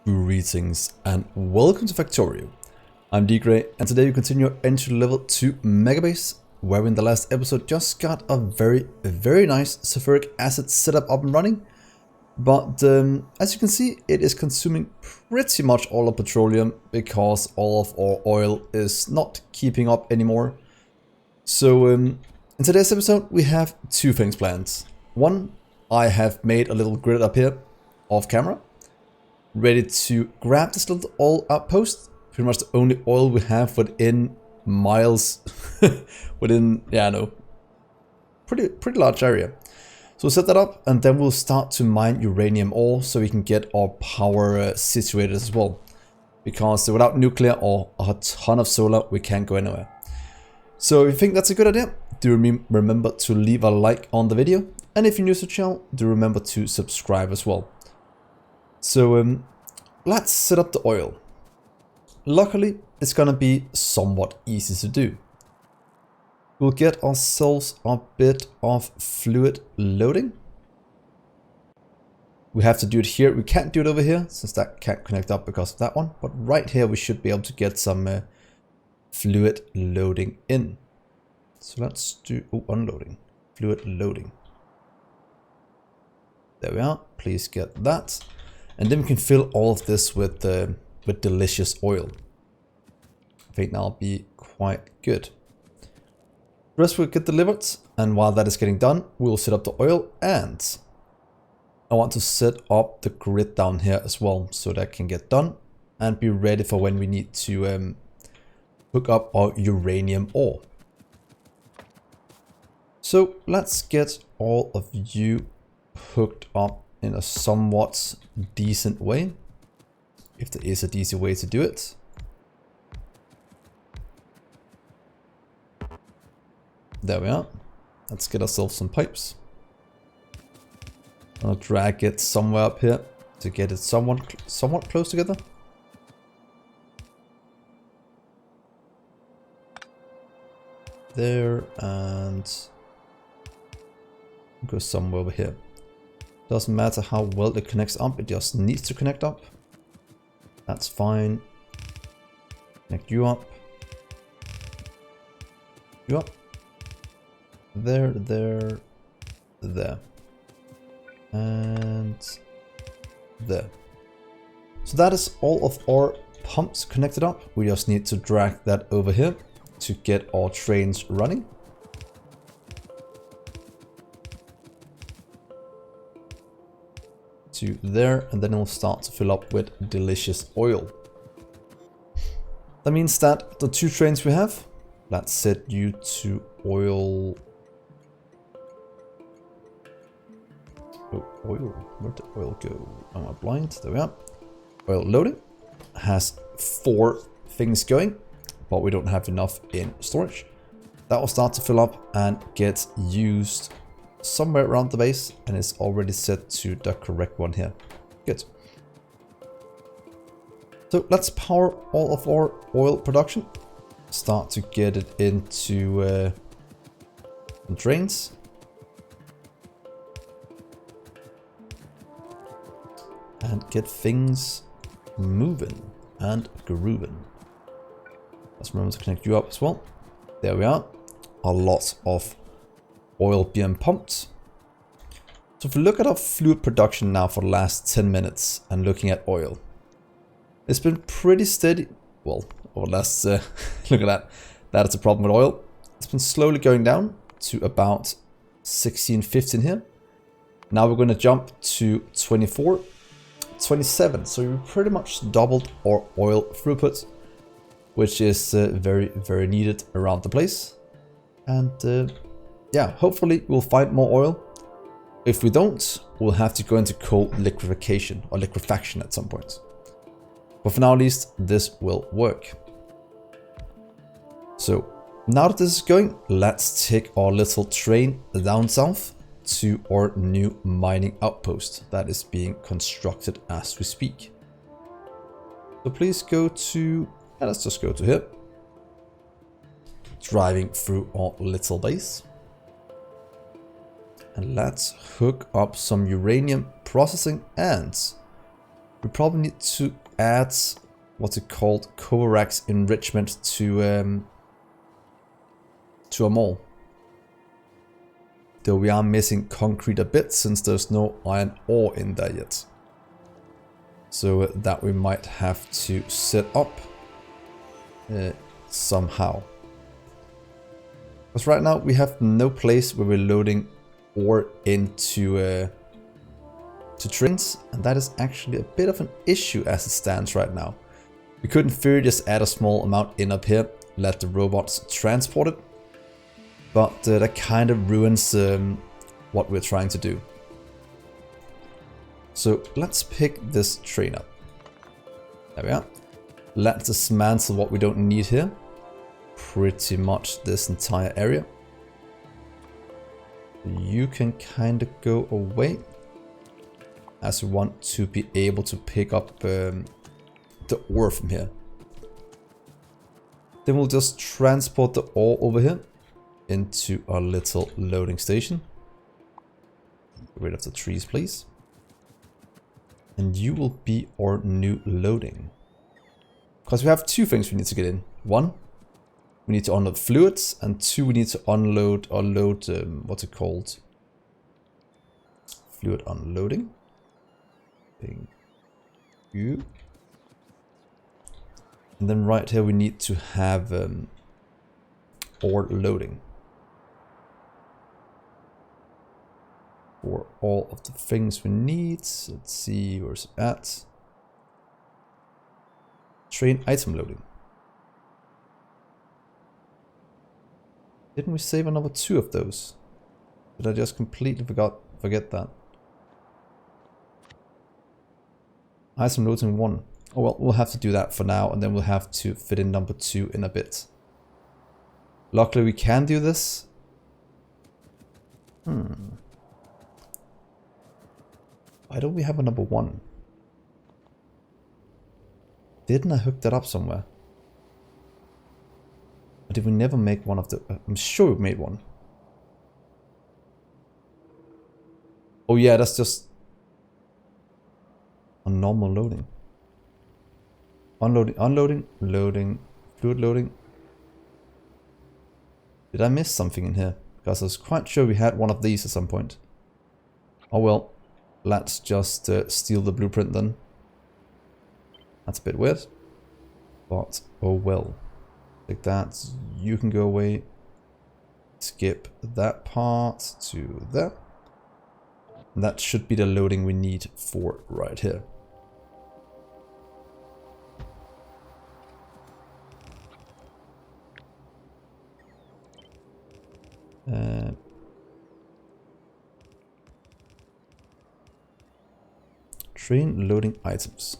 Greetings and welcome to Factorio. I'm Dgray and today we continue our entry level to Megabase, where we in the last episode just got a very nice sulfuric acid setup up and running. But as you can see, it is consuming pretty much all of petroleum because all of our oil is not keeping up anymore. So in today's episode we have two things planned. One, I have made a little grid up here off camera, ready to grab this little oil outpost. Pretty much the only oil we have within miles, within, pretty large area. So we'll set that up and then we'll start to mine uranium ore so we can get our power situated as well. Because without nuclear or a ton of solar, we can't go anywhere. So if you think that's a good idea, do remember to leave a like on the video. And if you're new to the channel, do remember to subscribe as well. So let's set up the oil. Luckily, it's gonna be somewhat easy to do. We'll get ourselves a bit of fluid loading. We have to do it here. We can't do it over here since that can't connect up because of that one. But right here we should be able to get some fluid loading in. So let's do unloading, fluid loading. There we are. Please get that. And then we can fill all of this with delicious oil. I think that'll be quite good. The rest will get delivered, and while that is getting done, we'll set up the oil, and I want to set up the grid down here as well, so that can get done and be ready for when we need to hook up our uranium ore. So let's get all of you hooked up in a somewhat decent way, if there is a decent way to do it. There we are. Let's get ourselves some pipes. I'll drag it somewhere up here to get it somewhat close together. There, and go somewhere over here. Doesn't matter how well it connects up, it just needs to connect up. That's fine. Connect you up. You up. There, there, there. And there. So that is all of our pumps connected up. We just need to drag that over here to get our trains running. To there, and then it'll start to fill up with delicious oil. That means that the two trains we have, let's set you to oil. Oh, oil, where'd the oil go? Am I blind? There we are. Oil loading has 4 things going, but we don't have enough in storage. That will start to fill up and get used somewhere around the base, and it's already set to the correct one here. Good. So let's power all of our oil production. Start to get it into drains. And get things moving and grooving. Let's remember to connect you up as well. There we are. A lot of oil being pumped. So if we look at our fluid production now for the last 10 minutes and looking at oil, it's been pretty steady. Well, over the last, look at that. That is a problem with oil. It's been slowly going down to about 16, 15 here. Now we're going to jump to 24, 27. So we pretty much doubled our oil throughput, which is very needed around the place. And yeah, hopefully we'll find more oil. If we don't, we'll have to go into cold liquefaction or liquefaction at some point. But for now at least, this will work. So now that this is going, let's take our little train down south to our new mining outpost that is being constructed as we speak. So please go to, let's just go to here. Driving through our little base. And let's hook up some uranium processing and We probably need to add what's it called, Coverax enrichment to a mall. Though we are missing concrete a bit since there's no iron ore in there yet. So that we might have to set up somehow. Because right now we have no place where we're loading ore into to trains, and that is actually a bit of an issue as it stands right now. We could in theory just add a small amount in up here, let the robots transport it, but that kind of ruins what we're trying to do. So let's pick this train up. There we are. Let's dismantle what we don't need here. Pretty much this entire area. You can kind of go away, as we want to be able to pick up the ore from here. Then we'll just transport the ore over here into our little loading station. Get rid of the trees, please. And you will be our new loading. Because we have two things we need to get in. One, we need to unload fluids, and two, we need to unload or load, what's it called? Fluid unloading. Thank you. And then right here we need to have ore loading. For all of the things we need. Let's see, where's it at? Train item loading. Didn't we save another 2 of those? Did I just completely forget that? Item loading 1. Oh well, we'll have to do that for now, and then we'll have to fit in number 2 in a bit. Luckily we can do this. Why don't we have a number 1? Didn't I hook that up somewhere? Or did we never make one of the... I'm sure we made one. Oh yeah, that's just a normal loading. Unloading, unloading, loading, fluid loading. Did I miss something in here? Because I was quite sure we had one of these at some point. Oh well, let's just steal the blueprint then. That's a bit weird. But oh well. Like that, you can go away. Skip that part to there. And that should be the loading we need for right here. Train loading items.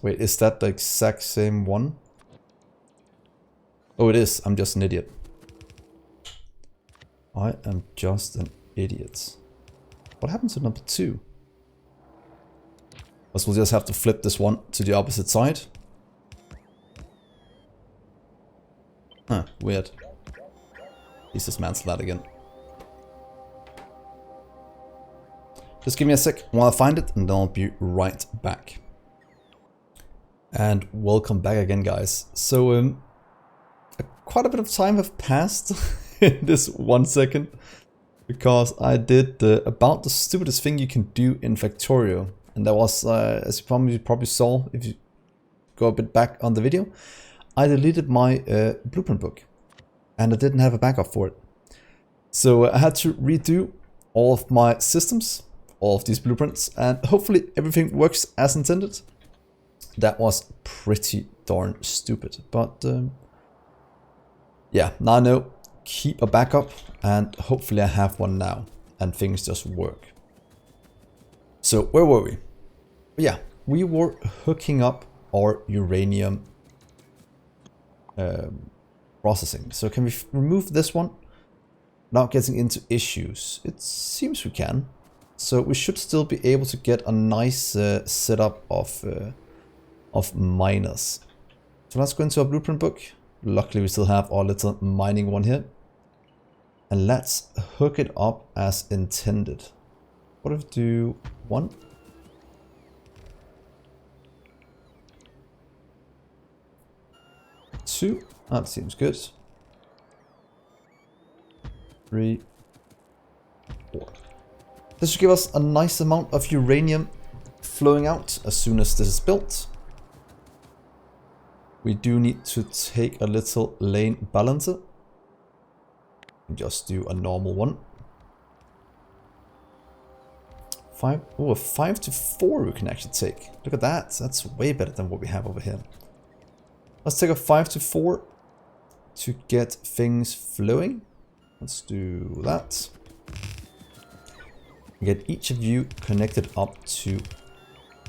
Wait, is that the exact same one? Oh, it is. I'm just an idiot. I am just an idiot. What happens to number 2? We'll just have to flip this one to the opposite side. Huh, weird. Please dismantle that again. Just give me a sec while I find it, and then I'll be right back. And welcome back again, guys. So, quite a bit of time have passed in this 1 second, because I did about the stupidest thing you can do in Factorio. And that was, as you probably saw if you go a bit back on the video, I deleted my blueprint book, and I didn't have a backup for it. So I had to redo all of my systems, all of these blueprints, and hopefully everything works as intended. That was pretty darn stupid, but yeah, now I know, keep a backup, and hopefully I have one now, and things just work. So where were we? Yeah, we were hooking up our uranium processing. So can we remove this one? Not getting into issues. It seems we can. So we should still be able to get a nice setup of miners. So let's go into our blueprint book. Luckily we still have our little mining one here. And let's hook it up as intended. What if we do 1? 2. That seems good. 3, 4. This should give us a nice amount of uranium flowing out as soon as this is built. We do need to take a little lane balancer. And just do a normal one. 5. Oh, a 5 to 4 we can actually take. Look at that. That's way better than what we have over here. Let's take a 5 to 4 to get things flowing. Let's do that. Get each of you connected up to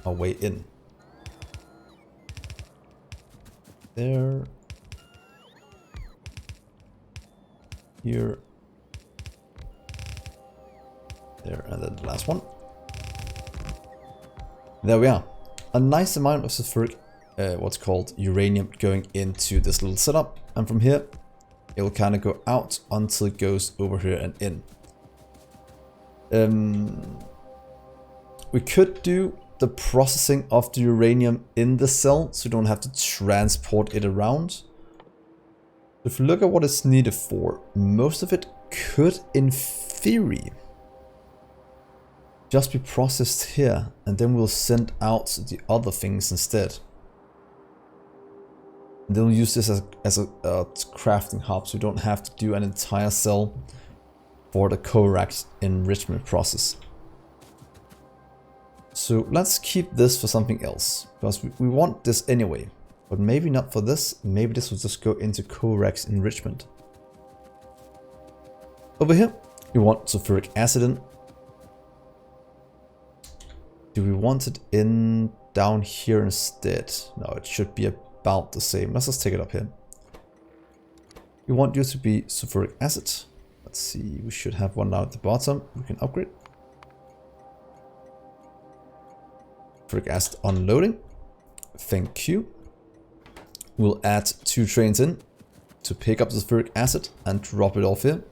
a way in. There. Here. There, and then the last one. There we are. A nice amount of sulfuric, what's called uranium going into this little setup. And from here, it will kind of go out until it goes over here and in. We could do the processing of the uranium in the cell, so you don't have to transport it around. If you look at what it's needed for, most of it could, in theory, just be processed here, and then we'll send out the other things instead. And then we'll use this as a crafting hub, so we don't have to do an entire cell for the Corax enrichment process. So let's keep this for something else, because we want this anyway. But maybe not for this, maybe this will just go into Corax enrichment. Over here, we want sulfuric acid in. Do we want it in down here instead? No, it should be about the same. Let's just take it up here. We want you to be sulfuric acid. Let's see, we should have one down at the bottom. We can upgrade. Sulfuric acid unloading. Thank you. We'll add 2 trains in to pick up the sulfuric acid and drop it off here.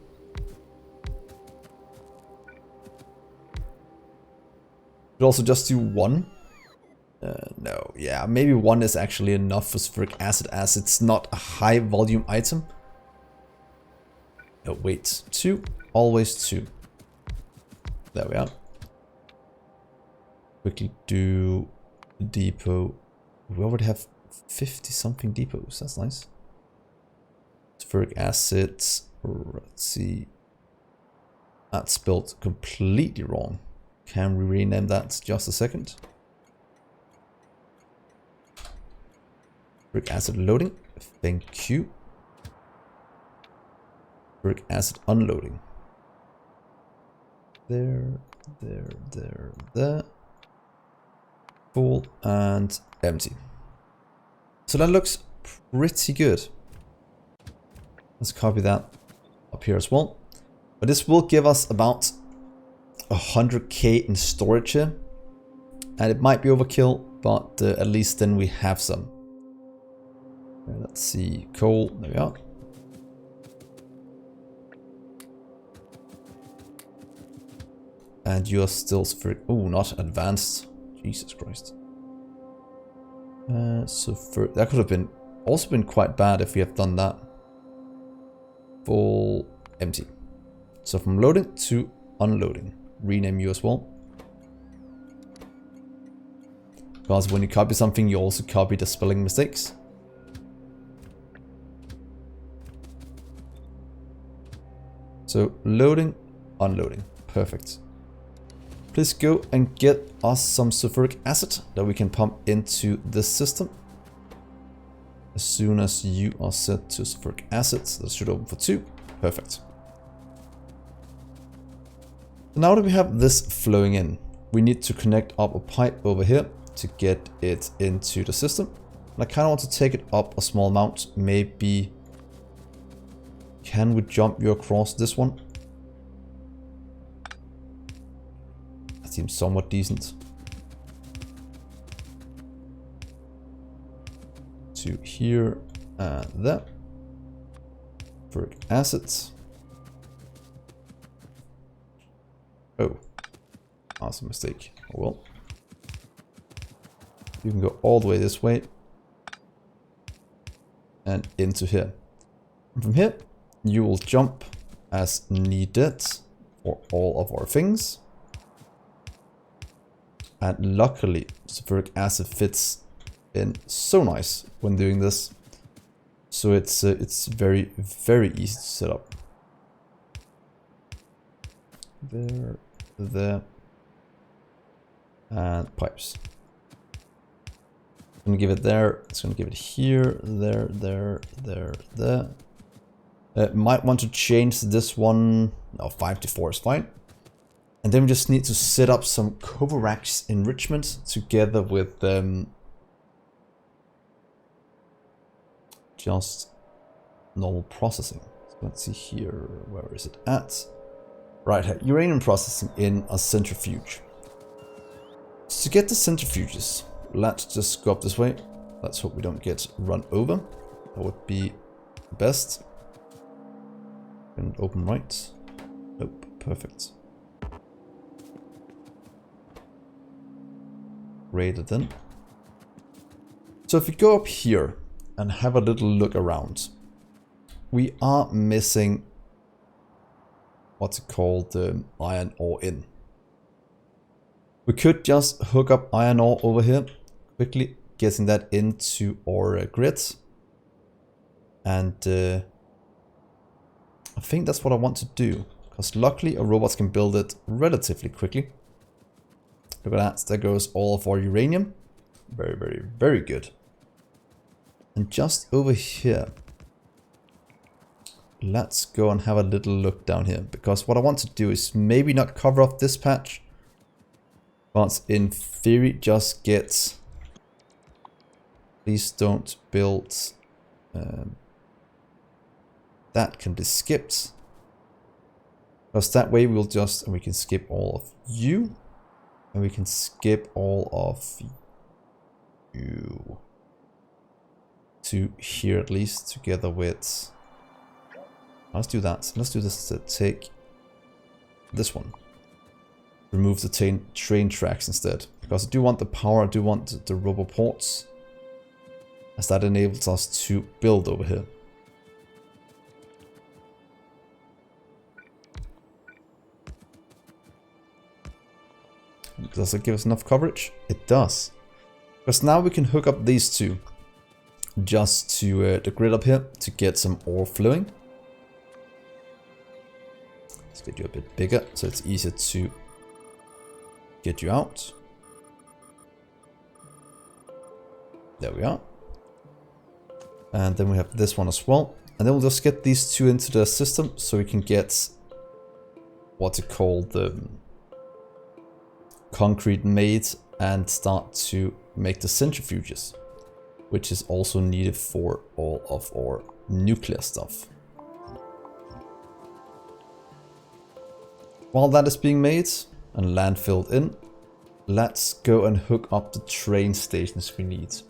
We'll also just do 1. No, yeah, maybe 1 is actually enough for sulfuric acid as it's not a high volume item. No, wait, 2, always 2. There we are. Quickly do depot. We already have 50 something depots, that's nice. Sulfuric acid, let's see. That's spelled completely wrong. Can we rename that just a second? Sulfuric acid loading, thank you. Sulfuric acid unloading. There. Full and empty. So that looks pretty good. Let's copy that up here as well. But this will give us about 100k in storage here. And it might be overkill, but at least then we have some. Let's see, coal, there we are. And you're still sulfuric, oh, not advanced. Jesus Christ. So that could have also been quite bad if we have done that. Full empty. So from loading to unloading. Rename you as well. Because when you copy something, you also copy the spelling mistakes. So loading, unloading. Perfect. Please go and get us some sulfuric acid that we can pump into this system. As soon as you are set to sulfuric acid, that should open for 2. Perfect. Now that we have this flowing in, we need to connect up a pipe over here to get it into the system. And I kind of want to take it up a small amount. Maybe, can we jump you across this one? That seems somewhat decent. To here and there. Sulfuric acid. Oh, that's a mistake. Oh well. You can go all the way this way and into here. And from here, you will jump as needed for all of our things. And luckily, sulfuric acid fits in so nice when doing this. So it's very, very easy to set up. There, and pipes. Gonna give it there. It's gonna give it here, there. Might want to change this one. No, 5 to 4 is fine. And then we just need to set up some Coverax enrichment together with just normal processing. So let's see here. Where is it at? Right here, uranium processing in a centrifuge. To get the centrifuges, let's just go up this way. Let's hope we don't get run over. That would be best. And open right. Nope, perfect. Rated in. So if we go up here and have a little look around, we are missing what's it called, iron ore in. We could just hook up iron ore over here, quickly getting that into our grid. And I think that's what I want to do, because luckily our robots can build it relatively quickly. Look at that, there goes all of our uranium. Very, very, very good. And just over here, let's go and have a little look down here, because what I want to do is maybe not cover up this patch, but in theory just get, please don't build, that can be skipped, because that way we'll just, and we can skip all of you, and we can skip all of you to here at least, together with, let's do that. Let's do this to take this one. Remove the train tracks instead. Because I do want the power, I do want the roboports. As that enables us to build over here. Does it give us enough coverage? It does. Because now we can hook up these two. Just to the grid up here to get some ore flowing. Let's get you a bit bigger so it's easier to get you out. There we are. And then we have this one as well. And then we'll just get these two into the system so we can get what's it called, the concrete made and start to make the centrifuges, which is also needed for all of our nuclear stuff. While that is being made and land filled in, let's go and hook up the train stations we need. So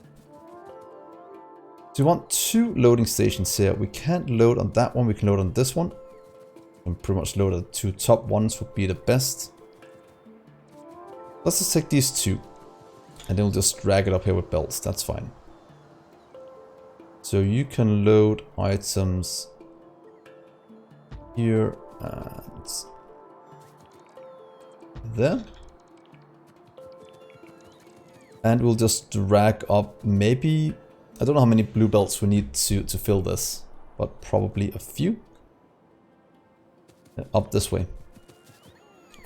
we want 2 loading stations here. We can't load on that one, we can load on this one. And pretty much load the 2 top ones would be the best. Let's just take these 2. And then we'll just drag it up here with belts, that's fine. So you can load items here and there. And we'll just drag up maybe, I don't know how many blue belts we need to fill this, but probably a few. Up this way.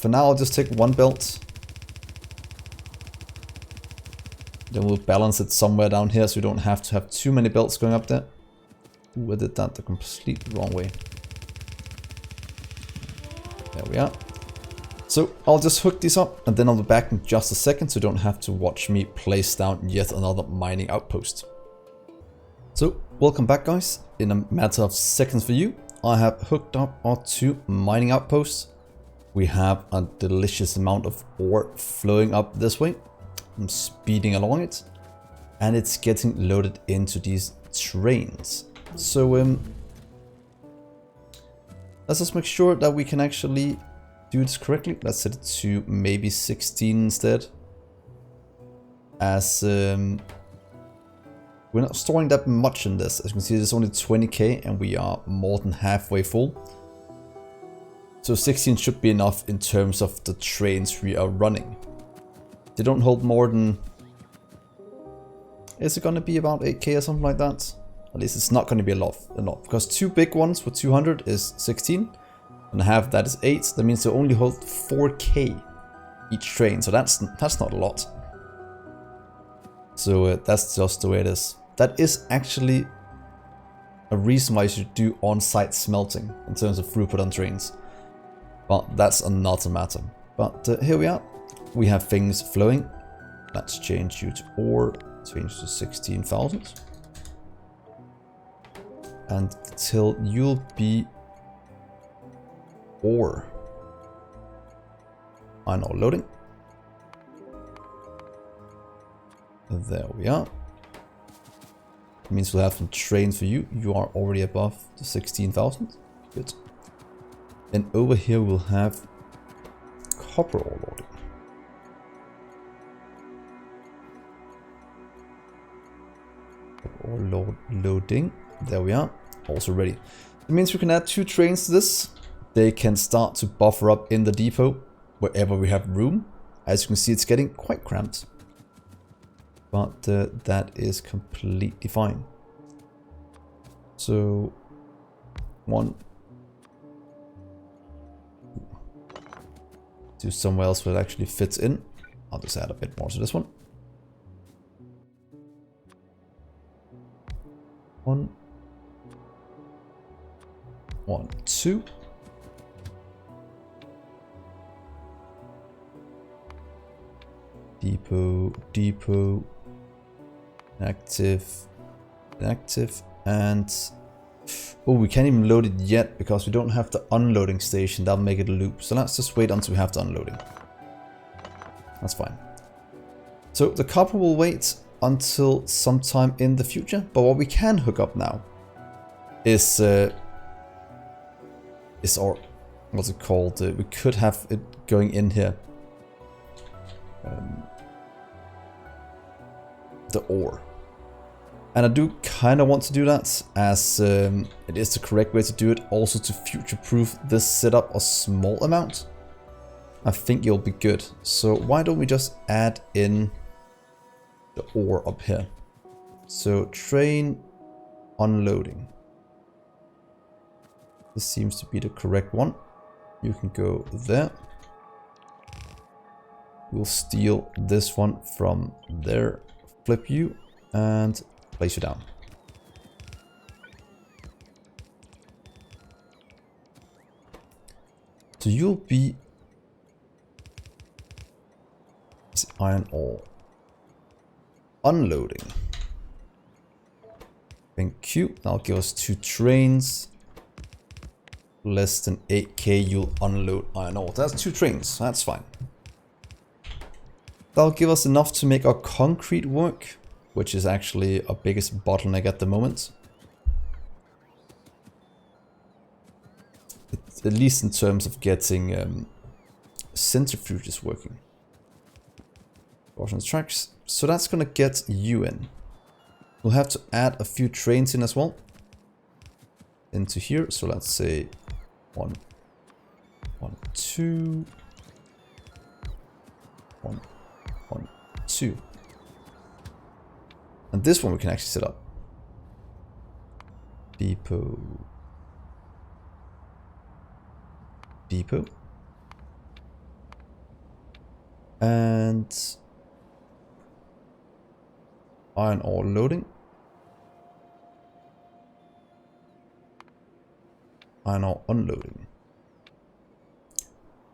For now I'll just take 1 belt. Then we'll balance it somewhere down here so we don't have to have too many belts going up there. Ooh, I did that the completely wrong way. There we are. So I'll just hook these up and then I'll be back in just a second so you don't have to watch me place down yet another mining outpost. So welcome back guys. In a matter of seconds for you, I have hooked up our 2 mining outposts. We have a delicious amount of ore flowing up this way. I'm speeding along it, and it's getting loaded into these trains. So let's just make sure that we can actually do this correctly, let's set it to maybe 16 instead. As we're not storing that much in this. As you can see, there's only 20k and we are more than halfway full. So 16 should be enough in terms of the trains we are running. They don't hold more than... Is it gonna be about 8k or something like that? At least it's not gonna be a lot. Because 2 big ones with 200 is 16. And half that is 8. That means they only hold 4k each train. So that's not a lot. So that's just the way it is. That is actually a reason why you should do on-site smelting in terms of throughput on trains. But that's another matter. But here we are. We have things flowing. Let's change you to ore. Change to 16,000. And till you'll be ore. Iron ore loading. There we are. It means we'll have some trains for you. You are already above the 16,000. Good. And over here we'll have copper ore loading. Ore loading. There we are. Also ready. It means we can add 2 trains to this. They can start to buffer up in the depot wherever we have room. As you can see, it's getting quite cramped. But that is completely fine. So, 1. Do somewhere else where it actually fits in. I'll just add a bit more to this one. 1, 2. Depot. Active, and oh, we can't even load it yet because we don't have the unloading station. That'll make it a loop. So let's just wait until we have the unloading. That's fine. So the copper will wait until sometime in the future. But what we can hook up now is our, what's it called? We could have it going in here. The ore. And I do kind of want to do that as it is the correct way to do it. Also to future-proof this setup a small amount. I think you'll be good. So why don't we just add in the ore up here. So train unloading. This seems to be the correct one. You can go there. We'll steal this one from there. Flip you and place you down. So you'll be iron ore unloading. Thank you. That'll give us 2 trains. Less than 8k, you'll unload iron ore. That's 2 trains. That's fine. That'll give us enough to make our concrete work, which is actually our biggest bottleneck at the moment. At least in terms of getting centrifuges working. Tracks. So that's gonna get you in. We'll have to add a few trains in as well. Into here. So let's say 1, 2, 1, 2. And this one we can actually set up. Depot. And iron ore loading. Iron ore unloading.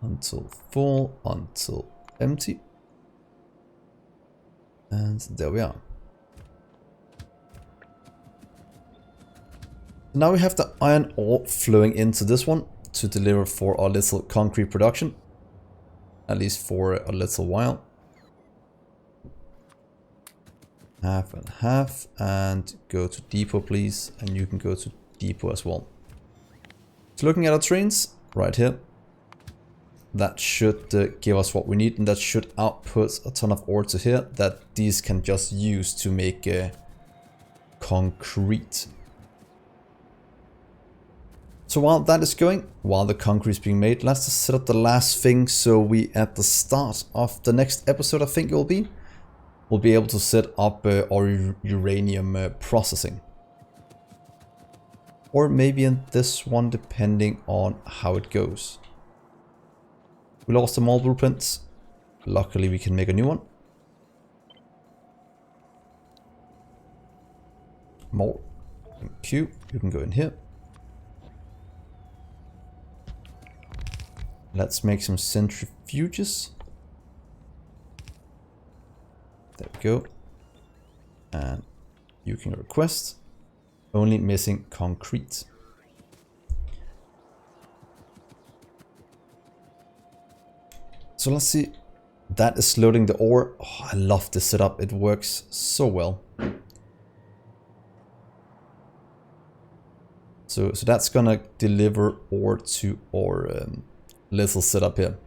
Until full, until empty. And there we are. Now we have the iron ore flowing into this one to deliver for our little concrete production. At least for a little while. Half and half. And go to depot please. And you can go to depot as well. So looking at our trains right here. that should give us what we need, and that should output a ton of ore to here that these can just use to make concrete. So while that is going, while the concrete is being made, let's just set up the last thing so we at the start of the next episode, I think it will be, we'll be able to set up our uranium processing. Or maybe in this one, depending on how it goes. We lost them all blueprints. Luckily we can make a new one. More. Thank you. You can go in here. Let's make some centrifuges. There we go. And you can request. Only missing concrete. So let's see. That is loading the ore. Oh, I love this setup. It works so well. So that's gonna deliver ore to our little setup here.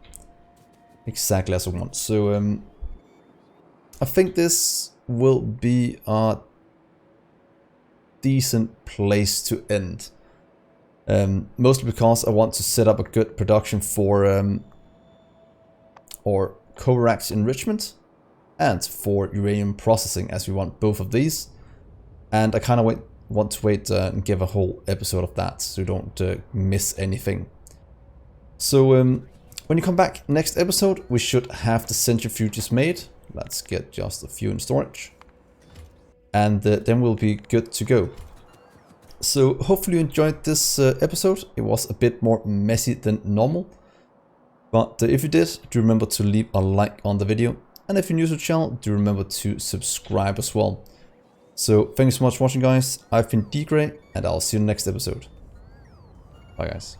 Exactly as I want. So I think this will be a decent place to end. Mostly because I want to set up a good production for or Corax enrichment and for uranium processing, as we want both of these. And I kind of want to wait and give a whole episode of that so you don't miss anything. So when you come back next episode, we should have the centrifuges made. Let's get just a few in storage. And then we'll be good to go. So hopefully you enjoyed this episode. It was a bit more messy than normal. But if you did, do remember to leave a like on the video. And if you're new to the channel, do remember to subscribe as well. So thank you so much for watching, guys. I've been Dgray, and I'll see you in the next episode. Bye, guys.